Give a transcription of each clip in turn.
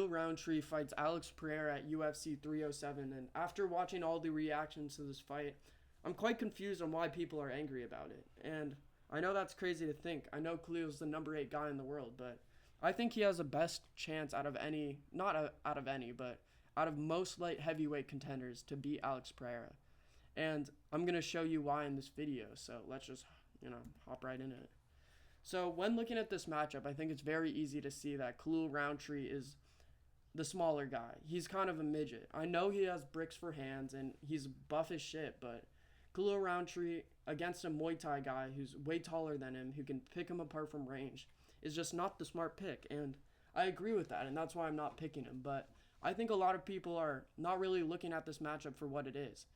Khalil Rountree fights Alex Pereira at UFC 307, and after watching all the reactions to this fight, I'm quite confused on why people are angry about it. And I know that's crazy to think. I know Khalil's the number 8 guy in the world, but I think he has the best chance out of any, not out of any, but out of most light heavyweight contenders to beat Alex Pereira. And I'm going to show you why in this video, so let's just, hop right into it. So when looking at this matchup, I think it's very easy to see that Khalil Rountree is the smaller guy. He's kind of a midget. I know he has bricks for hands and he's buff as shit, but Khalil Rountree against a Muay Thai guy who's way taller than him, who can pick him apart from range, is just not the smart pick. And I agree with that, and that's why I'm not picking him. But I think a lot of people are not really looking at this matchup for what it is.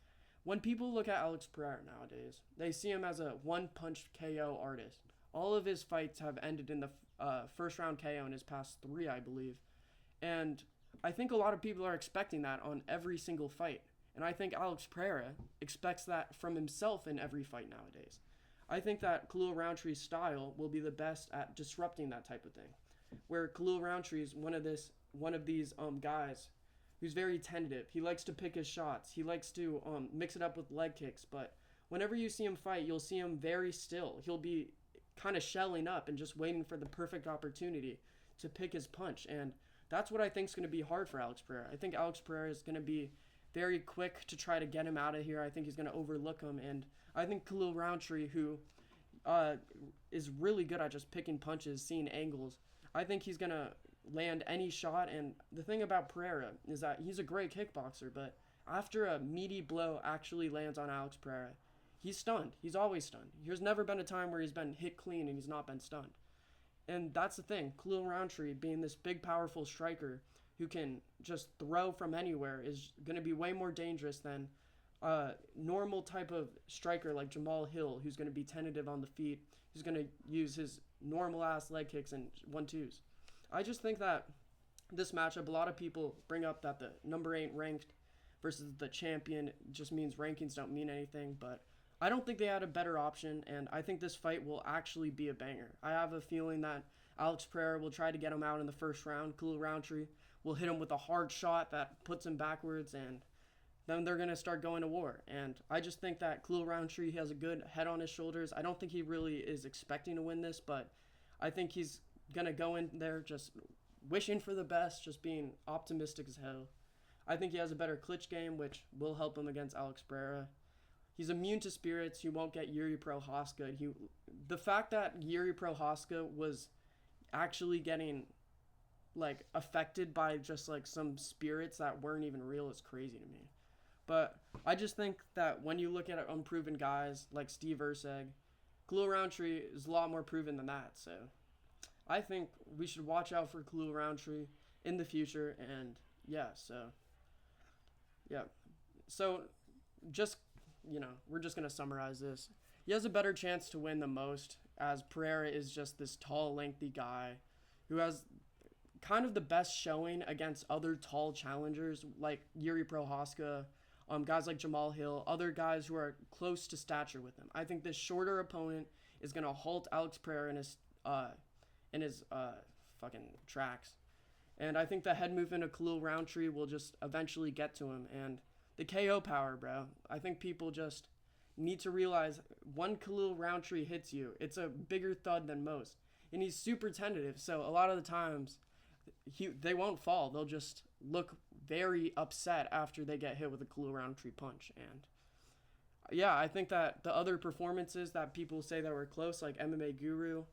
When people look at Alex Pereira nowadays, they see him as a one-punch KO artist. All of his fights have ended in the first round KO in his past 3, I believe. And I think a lot of people are expecting that on every single fight. And I think Alex Pereira expects that from himself in every fight nowadays. I think that Khalil Rountree's style will be the best at disrupting that type of thing. Where Khalil Rountree is one of these guys who's very tentative. He likes to pick his shots. He likes to mix it up with leg kicks. But whenever you see him fight, you'll see him very still. He'll be kind of shelling up and just waiting for the perfect opportunity to pick his punch. And that's what I think is going to be hard for Alex Pereira. I think Alex Pereira is going to be very quick to try to get him out of here. I think he's going to overlook him. And I think Khalil Rountree, who is really good at just picking punches, seeing angles, I think he's going to land any shot. And the thing about Pereira is that he's a great kickboxer, but after a meaty blow actually lands on Alex Pereira, he's stunned. He's always stunned. There's never been a time where he's been hit clean and he's not been stunned. And that's the thing. Khalil Rountree, being this big, powerful striker who can just throw from anywhere, is going to be way more dangerous than a normal type of striker like Jamal Hill, who's going to be tentative on the feet, who's going to use his normal-ass leg kicks and 1-2s. I just think that this matchup, a lot of people bring up that the number 8 ranked versus the champion just means rankings don't mean anything, but I don't think they had a better option, and I think this fight will actually be a banger. I have a feeling that Alex Pereira will try to get him out in the first round. Khalil Rountree will hit him with a hard shot that puts him backwards, and then they're going to start going to war. And I just think that Khalil Rountree has a good head on his shoulders. I don't think he really is expecting to win this, but I think he's going to go in there just wishing for the best, just being optimistic as hell. I think he has a better clinch game, which will help him against Alex Pereira. He's immune to spirits. He won't get Yuri Prohaska. The fact that Yuri Prohaska was actually getting affected by just some spirits that weren't even real is crazy to me. But I just think that when you look at unproven guys like Steve Erceg, Khalil Rountree is a lot more proven than that. So I think we should watch out for Khalil Rountree in the future. And yeah. So just, we're just going to summarize this. He has a better chance to win the most, as Pereira is just this tall, lengthy guy who has kind of the best showing against other tall challengers like Yuri Prohaska, guys like Jamal Hill, other guys who are close to stature with him. I think this shorter opponent is going to halt Alex Pereira in his fucking tracks. And I think the head movement of Khalil Rountree will just eventually get to him. And the KO power, bro. I think people just need to realize when Khalil Rountree hits you, it's a bigger thud than most. And he's super tentative, so a lot of the times they won't fall. They'll just look very upset after they get hit with a Khalil Rountree punch. And yeah, I think that the other performances that people say that were close, like MMA Guru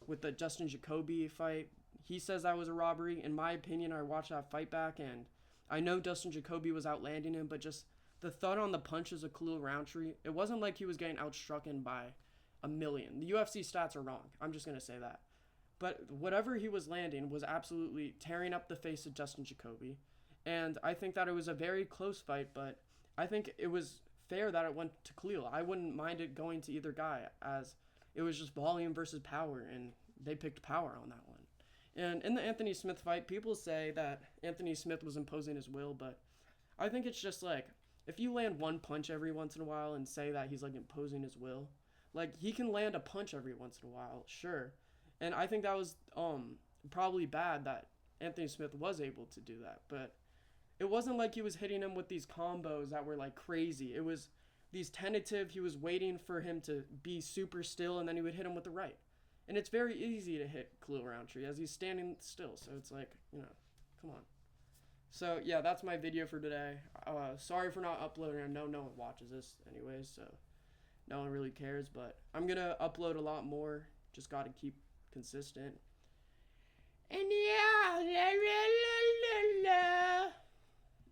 with the Justin Jacoby fight, he says that was a robbery. In my opinion, I watched that fight back, and I know Dustin Jacoby was outlanding him, but just the thud on the punches of Khalil Rountree, it wasn't like he was getting outstrucken by a million. The UFC stats are wrong. I'm just going to say that. But whatever he was landing was absolutely tearing up the face of Dustin Jacoby. And I think that it was a very close fight, but I think it was fair that it went to Khalil. I wouldn't mind it going to either guy, as it was just volume versus power, and they picked power on that one. And in the Anthony Smith fight, people say that Anthony Smith was imposing his will, but I think it's just if you land one punch every once in a while and say that he's imposing his will, he can land a punch every once in a while, sure. And I think that was probably bad that Anthony Smith was able to do that, but it wasn't like he was hitting him with these combos that were like crazy. It was these tentative, he was waiting for him to be super still, and then he would hit him with the right. And it's very easy to hit Khalil Rountree as he's standing still, so it's like, come on. So yeah, that's my video for today. Sorry for not uploading. I know no one watches this anyways, so no one really cares, but I'm gonna upload a lot more. Just gotta keep consistent. And yeah, la la la la la.